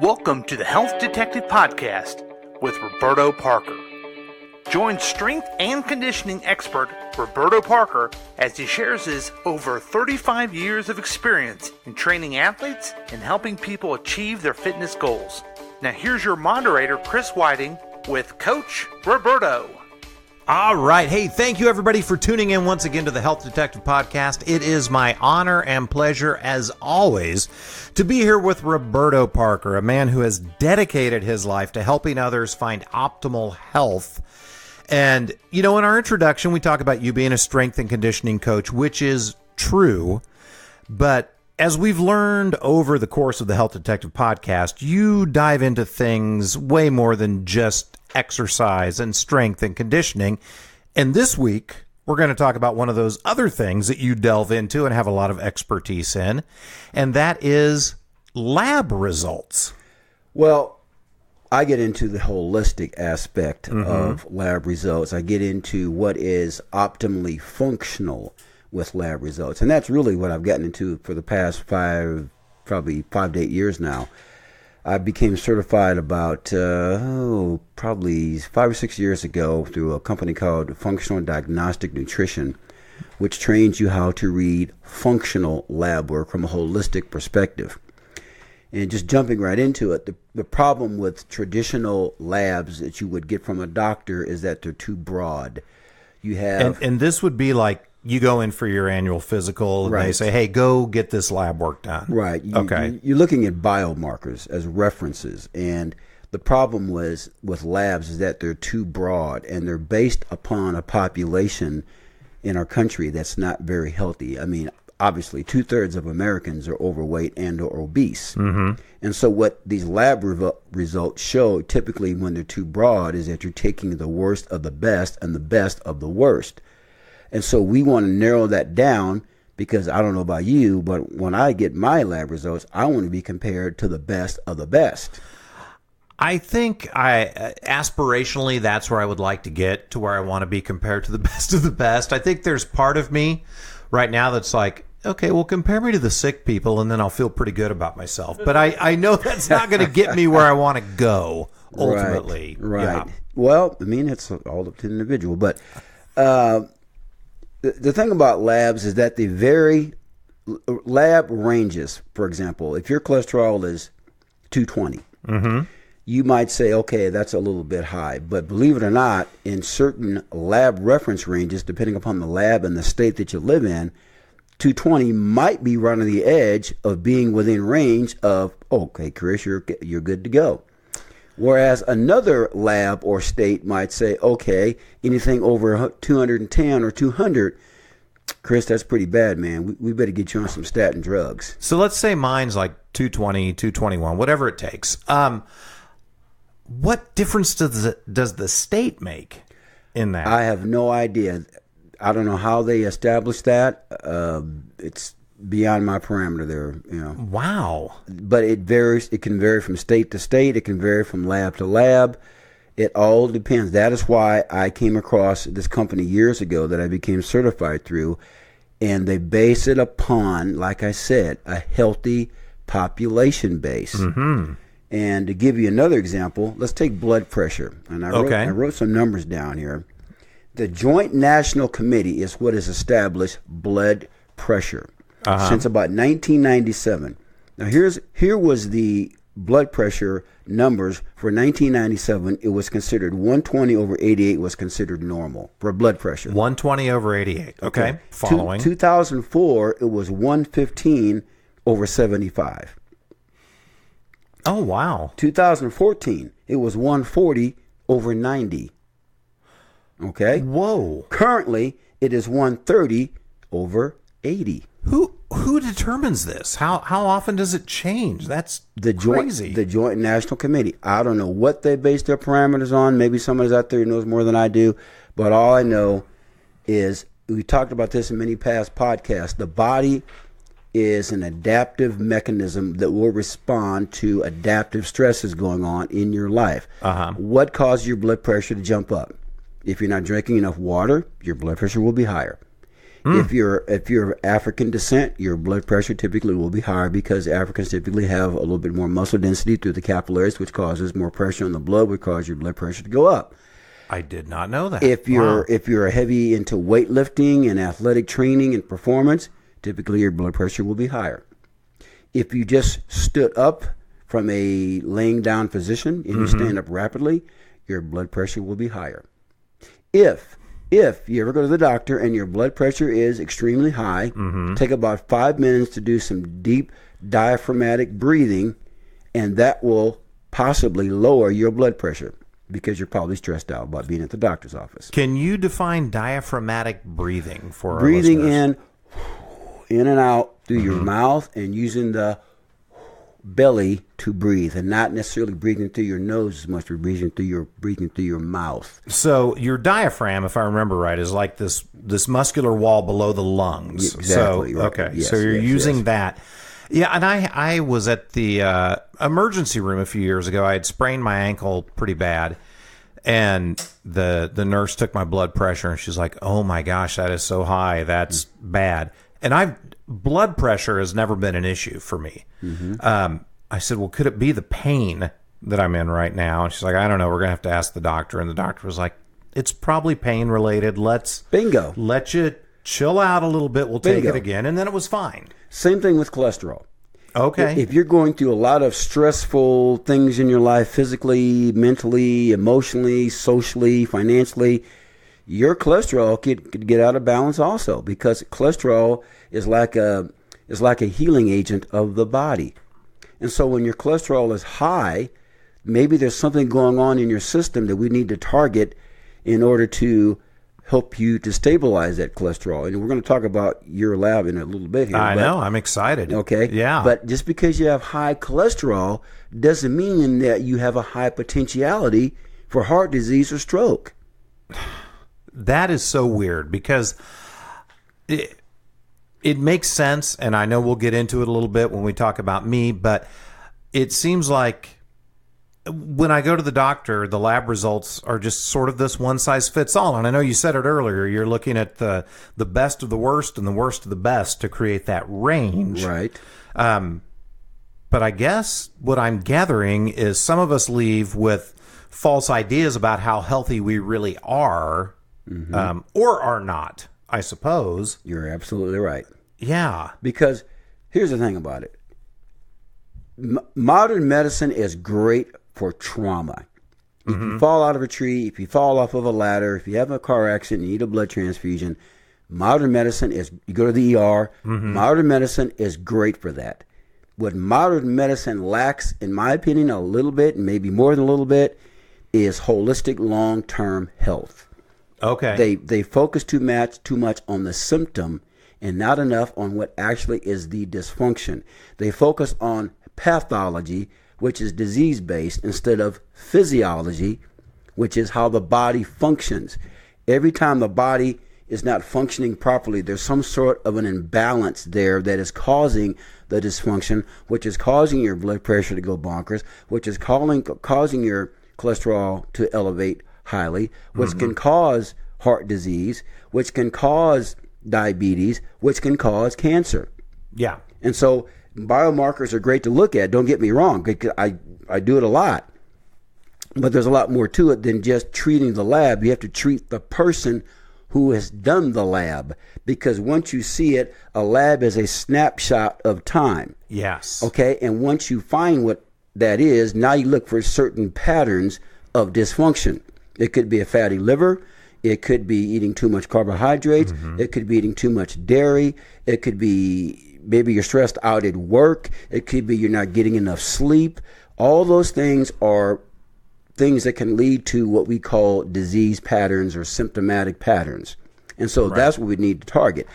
Welcome to the Health Detective Podcast with Roberto Parker. Join strength and conditioning expert Roberto Parker as he shares his over 35 years of experience in training athletes and helping people achieve their fitness goals. Now here's your moderator, Chris Whiting, with Coach Roberto. All right. Hey, thank you everybody for tuning in once again to the Health Detective Podcast. It is my honor and pleasure, as always, to be here with Roberto Parker, a man who has dedicated his life to helping others find optimal health. And, you know, in our introduction, we talk about you being a strength and conditioning coach, which is true. But as we've learned over the course of the Health Detective Podcast, you dive into things way more than just exercise and strength and conditioning. And this week, we're going to talk about one of those other things that you delve into and have a lot of expertise in, and that is lab results. Well, I get into the holistic aspect of lab results. I get into what is optimally functional with lab results. And that's really what I've gotten into for the past probably 5 to 8 years now. I became certified about probably 5 or 6 years ago through a company called Functional Diagnostic Nutrition, which trains you how to read functional lab work from a holistic perspective. And just jumping right into it, the problem with traditional labs that you would get from a doctor is that they're too broad. You have and this would be like you go in for your annual physical and they say, hey, go get this lab work done. Right. Okay. You're looking at biomarkers as references. And the problem with labs is that they're too broad and they're based upon a population in our country that's not very healthy. I mean, obviously, 2/3 of Americans are overweight and or obese. And so what these lab results show, typically when they're too broad, is that you're taking the worst of the best and the best of the worst. And so we want to narrow that down because I don't know about you, but when I get my lab results, I want to be compared to the best of the best. I think aspirationally, that's where I would like to get to, where I want to be compared to the best of the best. I think there's part of me right now that's like, okay, well, compare me to the sick people, and then I'll feel pretty good about myself. But I know that's not going to get me where I want to go, ultimately. Right. Yeah. Well, I mean, it's all up to the individual. But the thing about labs is that they vary. Lab ranges, for example, if your cholesterol is 220, you might say, okay, that's a little bit high. But believe it or not, in certain lab reference ranges, depending upon the lab and the state that you live in, 220 might be right on the edge of being within range of, okay, Chris, you're good to go. Whereas another lab or state might say, okay, anything over 210 or 200, Chris, that's pretty bad, man. We better get you on some statin drugs. So let's say mine's like 220, 221, whatever it takes. What difference does the state make in that? I have no idea. I don't know how they established that. It's beyond my parameter there, you know. Wow. But it varies. It can vary from state to state. It can vary from lab to lab. It all depends. That is why I came across this company years ago that I became certified through, and they base it upon, like I said, a healthy population base. And to give you another example, let's take blood pressure. And I wrote some numbers down here. The Joint National Committee is what has established blood pressure since about 1997. Now, here was the blood pressure numbers for 1997. It was considered 120 over 88 was considered normal for blood pressure. 120 over 88. Okay. Following. 2004, it was 115 over 75. Oh, wow. 2014, it was 140 over 90. Okay? Whoa. Currently, it is 130 over 80. Who determines this? How often does it change? That's crazy. The Joint National Committee. I don't know what they base their parameters on. Maybe somebody's out there who knows more than I do. But all I know is, we talked about this in many past podcasts, the body is an adaptive mechanism that will respond to adaptive stresses going on in your life. What causes your blood pressure to jump up? If you're not drinking enough water, your blood pressure will be higher. If you're of African descent, your blood pressure typically will be higher because Africans typically have a little bit more muscle density through the capillaries, which causes more pressure on the blood, which causes your blood pressure to go up. I did not know that. If you're heavy into weightlifting and athletic training and performance, typically your blood pressure will be higher. If you just stood up from a laying down position and you stand up rapidly, your blood pressure will be higher. If you ever go to the doctor and your blood pressure is extremely high, take about 5 minutes to do some deep diaphragmatic breathing, and that will possibly lower your blood pressure because you're probably stressed out about being at the doctor's office. Can you define diaphragmatic breathing for our breathing listeners? in and out through your mouth and using the belly to breathe, and not necessarily breathing through your nose as much as breathing through your mouth. So your diaphragm, if I remember right, is like this muscular wall below the lungs. Exactly. So, right. okay. Yes, so you're yes, using yes. that. Yeah, and I was at the emergency room a few years ago. I had sprained my ankle pretty bad, and the nurse took my blood pressure, and she's like, "Oh my gosh, that is so high. That's bad." And blood pressure has never been an issue for me. I said, "Well, could it be the pain that I'm in right now?" And she's like, "I don't know. We're gonna have to ask the doctor." And the doctor was like, "It's probably pain related. Bingo. Let you chill out a little bit. We'll take Bingo. it again." And then it was fine. Same thing with cholesterol. Okay. If you're going through a lot of stressful things in your life, physically, mentally, emotionally, socially, financially, your cholesterol could get out of balance also, because cholesterol is like a healing agent of the body. And so when your cholesterol is high, maybe there's something going on in your system that we need to target in order to help you to stabilize that cholesterol. And we're going to talk about your lab in a little bit here. I know. I'm excited. Okay. Yeah. But just because you have high cholesterol doesn't mean that you have a high potentiality for heart disease or stroke. That is so weird, because it makes sense, and I know we'll get into it a little bit when we talk about me, but it seems like when I go to the doctor, the lab results are just sort of this one-size-fits-all. And I know you said it earlier, you're looking at the best of the worst and the worst of the best to create that range. Right. But I guess what I'm gathering is some of us leave with false ideas about how healthy we really are, or are not, I suppose. You're absolutely right. Yeah. Because here's the thing about it. Modern medicine is great for trauma. If you fall out of a tree, if you fall off of a ladder, if you have a car accident and you need a blood transfusion, modern medicine you go to the ER, modern medicine is great for that. What modern medicine lacks, in my opinion, a little bit, and maybe more than a little bit, is holistic long-term health. Okay. They focus too much on the symptom and not enough on what actually is the dysfunction. They focus on pathology, which is disease-based, instead of physiology, which is how the body functions. Every time the body is not functioning properly, there's some sort of an imbalance there that is causing the dysfunction, which is causing your blood pressure to go bonkers, which is causing your cholesterol to elevate highly, which can cause heart disease, which can cause diabetes, which can cause cancer. Yeah. And so biomarkers are great to look at, don't get me wrong, because I do it a lot. But there's a lot more to it than just treating the lab. You have to treat the person who has done the lab, because once you see it, a lab is a snapshot of time. Yes. Okay, and once you find what that is, now you look for certain patterns of dysfunction. It could be a fatty liver. It could be eating too much carbohydrates. It could be eating too much dairy. It could be maybe you're stressed out at work. It could be you're not getting enough sleep. All those things are things that can lead to what we call disease patterns or symptomatic patterns. And so that's what we need to target.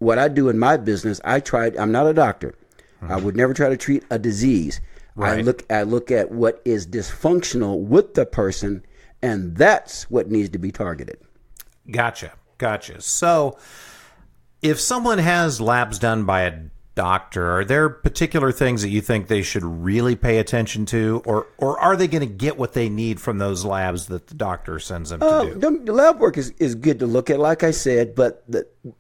What I do in my business, I'm not a doctor. I would never try to treat a disease. Right. I look at what is dysfunctional with the person, and that's what needs to be targeted. Gotcha. So if someone has labs done by a doctor, are there particular things that you think they should really pay attention to, or are they going to get what they need from those labs that the doctor sends them to do? The lab work is good to look at, like I said, but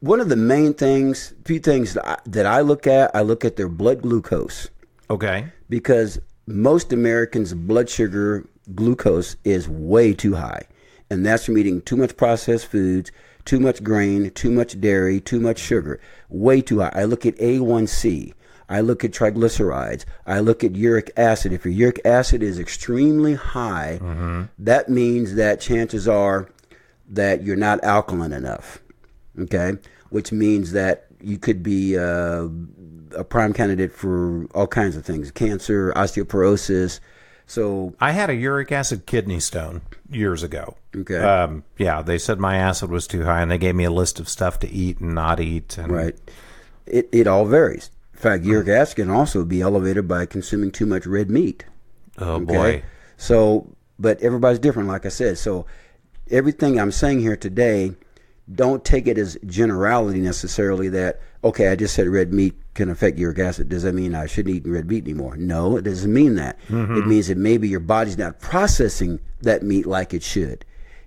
one of the main things, few things that I look at their blood glucose. Okay. Because most Americans' blood sugar glucose is way too high. And that's from eating too much processed foods, too much grain, too much dairy, too much sugar. Way too high. I look at A1C. I look at triglycerides. I look at uric acid. If your uric acid is extremely high, that means that chances are that you're not alkaline enough. Okay? Which means that you could be a prime candidate for all kinds of things. Cancer, osteoporosis. So I had a uric acid kidney stone years ago. Okay. Yeah, they said my acid was too high, and they gave me a list of stuff to eat and not eat. And right. It all varies. In fact, uric acid can also be elevated by consuming too much red meat. Oh, boy. So, but everybody's different, like I said. So everything I'm saying here today, don't take it as generality necessarily that, okay, I just said red meat can affect uric acid. Does that mean I shouldn't eat red meat anymore? No, it doesn't mean that. It means that maybe your body's not processing that meat like it should.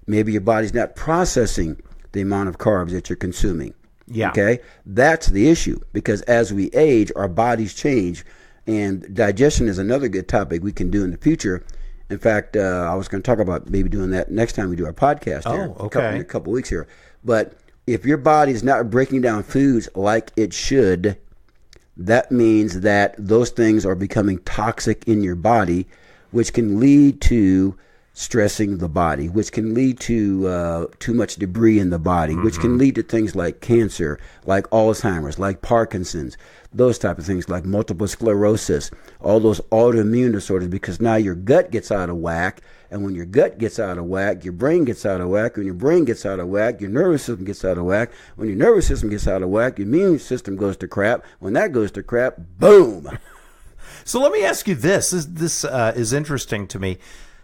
Maybe your body's not processing the amount of carbs that you're consuming. Yeah. Okay? That's the issue, because as we age, our bodies change, and digestion is another good topic we can do in the future. In fact, I was going to talk about maybe doing that next time we do our podcast here. Oh, okay. In a couple weeks here. But if your body's not breaking down foods like it should, that means that those things are becoming toxic in your body, which can lead to stressing the body, which can lead to too much debris in the body, which can lead to things like cancer, like Alzheimer's, like Parkinson's, those type of things, like multiple sclerosis, all those autoimmune disorders, because now your gut gets out of whack. And when your gut gets out of whack, your brain gets out of whack. When your brain gets out of whack, your nervous system gets out of whack. When your nervous system gets out of whack, your immune system goes to crap. When that goes to crap, boom. So let me ask you this. This is interesting to me.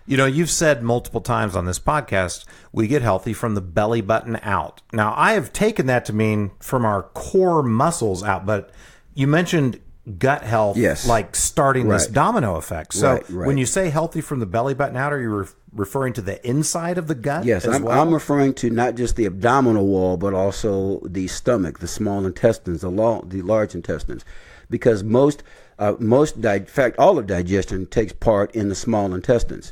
You know, you've said multiple times on this podcast, we get healthy from the belly button out. Now, I have taken that to mean from our core muscles out, but you mentioned gut health, yes, like starting this domino effect. So right. When you say healthy from the belly button out, are you referring to the inside of the gut? Yes, I'm referring to not just the abdominal wall, but also the stomach, the small intestines, the large intestines, because in fact, all of digestion takes part in the small intestines,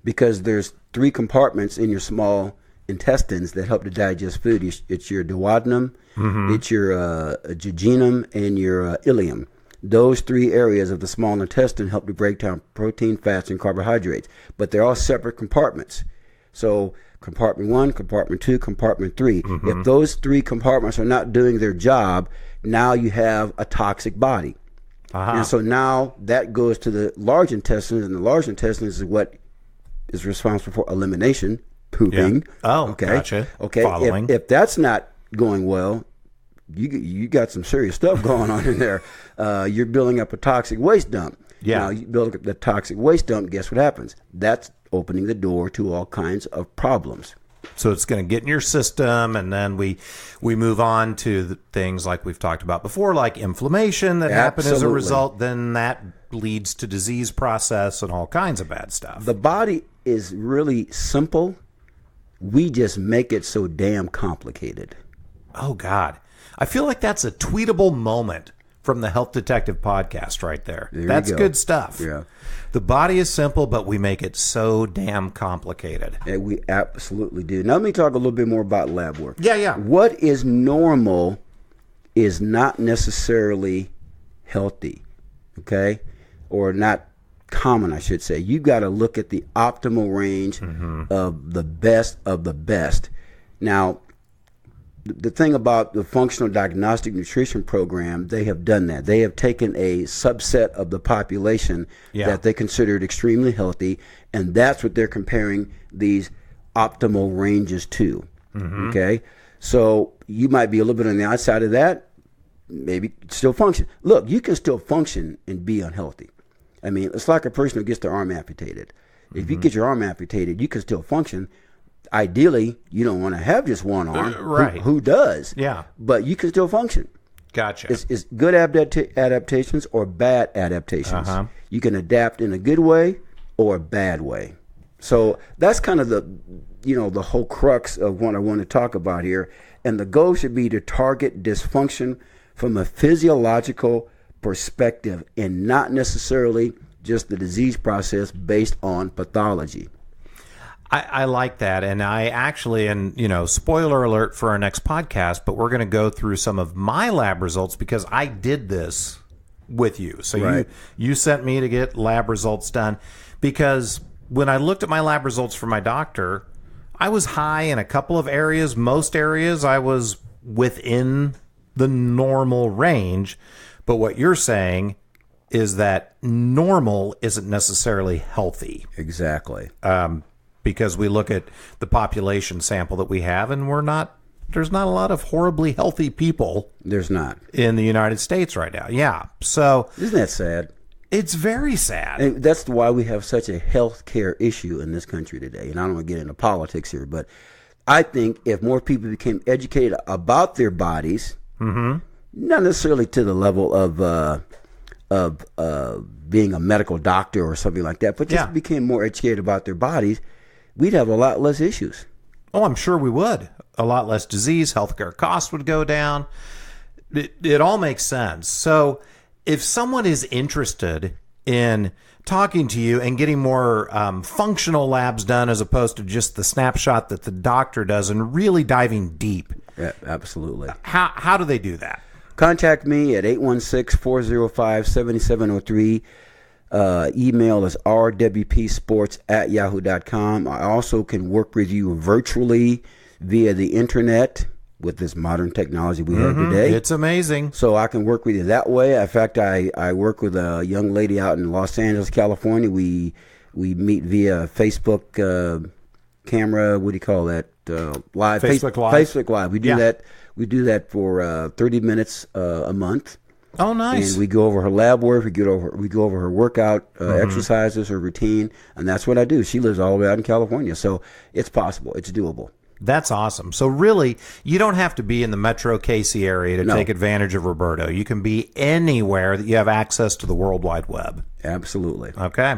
because there's 3 compartments in your small intestines that help to digest food. It's your duodenum, it's your jejunum, and your ileum. Those 3 areas of the small intestine help to break down protein, fats, and carbohydrates. But they're all separate compartments. So compartment 1, compartment 2, compartment 3. If those 3 compartments are not doing their job, now you have a toxic body. And so now that goes to the large intestines, and the large intestines is what is responsible for elimination, pooping. Yeah. Oh, okay. Gotcha. Okay. Following. If that's not going well, you got some serious stuff going on in there. You're building up a toxic waste dump. Yeah. Now you build up the toxic waste dump. Guess what happens? That's opening the door to all kinds of problems. So it's going to get in your system, and then we move on to the things like we've talked about before, like inflammation that happen as a result. Then that leads to disease process and all kinds of bad stuff. The body is really simple. We just make it so damn complicated. Oh, God. I feel like that's a tweetable moment from the Health Detective podcast right there. That's good stuff. Yeah. The body is simple, but we make it so damn complicated. And we absolutely do. Now let me talk a little bit more about lab work. Yeah. What is normal is not necessarily healthy, okay? Or not common, I should say. You got to look at the optimal range of the best of the best. Now, the thing about the functional diagnostic nutrition program, they have done that. They have taken a subset of the population that they considered extremely healthy, and that's what they're comparing these optimal ranges to. Okay? So you might be a little bit on the outside of that, maybe still function. Look, you can still function and be unhealthy. I mean, it's like a person who gets their arm amputated. If you get your arm amputated, you can still function. Ideally, you don't want to have just one arm. Right. Who does? Yeah. But you can still function. Gotcha. It's good adaptations or bad adaptations. Uh-huh. You can adapt in a good way or a bad way. So that's kind of the whole crux of what I want to talk about here. And the goal should be to target dysfunction from a physiological perspective and not necessarily just the disease process based on pathology. I like that. And I actually, spoiler alert for our next podcast, but we're going to go through some of my lab results because I did this with you. So Right. you sent me to get lab results done because when I looked at my lab results for my doctor, I was high in a couple of areas. Most areas I was within the normal range. But what you're saying is that normal isn't necessarily healthy. Exactly. Because we look at the population sample that we have, and there's not a lot of horribly healthy people. There's not. In the United States right now. Yeah. So Isn't that sad? it's very sad. And that's why we have such a health care issue in this country today. And I don't want to get into politics here, but I think if more people became educated about their bodies, not necessarily to the level of being a medical doctor or something like that, but just became more educated about their bodies, we'd have a lot less issues. Oh, I'm sure we would. A lot less disease, healthcare costs would go down. It all makes sense. So if someone is interested in talking to you and getting more functional labs done as opposed to just the snapshot that the doctor does and really diving deep. Yeah, absolutely. How do they do that? Contact me at 816-405-7703. Email is rwpsports@yahoo.com. I also can work with you virtually via the internet with this modern technology we have today. It's amazing. So I can work with you that way. In fact, I work with a young lady out in Los Angeles, California. We meet via Facebook camera. What do you call that? Live. Facebook Live. Facebook Live. We do that. We do that for 30 minutes a month. Oh, nice. And we go over her lab work. We go over her workout exercises, her routine, and that's what I do. She lives all the way out in California, so it's possible. It's doable. That's awesome. So really, you don't have to be in the Metro KC area to No. take advantage of Roberto. You can be anywhere that you have access to the World Wide Web. Absolutely. Okay.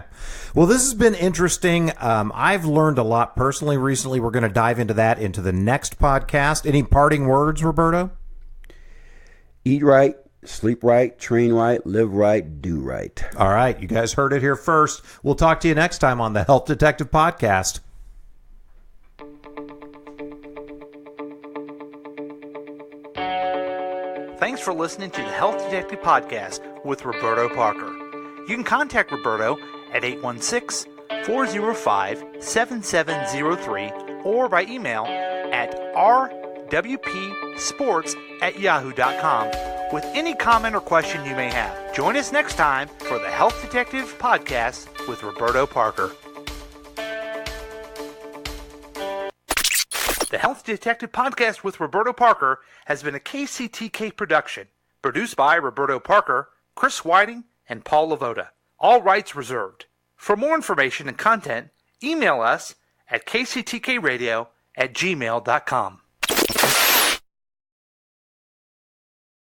Well, this has been interesting. I've learned a lot personally recently. We're going to dive into that into the next podcast. Any parting words, Roberto? Eat right, sleep right, train right, live right, do right. All right. You guys heard it here first. We'll talk to you next time on the Health Detective Podcast. Thanks for listening to the Health Detective Podcast with Roberto Parker. You can contact Roberto at 816-405-7703 or by email at rwpsports@yahoo.com with any comment or question you may have. Join us next time for the Health Detective Podcast with Roberto Parker. The Health Detective Podcast with Roberto Parker has been a KCTK production, produced by Roberto Parker, Chris Whiting, and Paul Lavoda. All rights reserved. For more information and content, email us at kctkradio@gmail.com.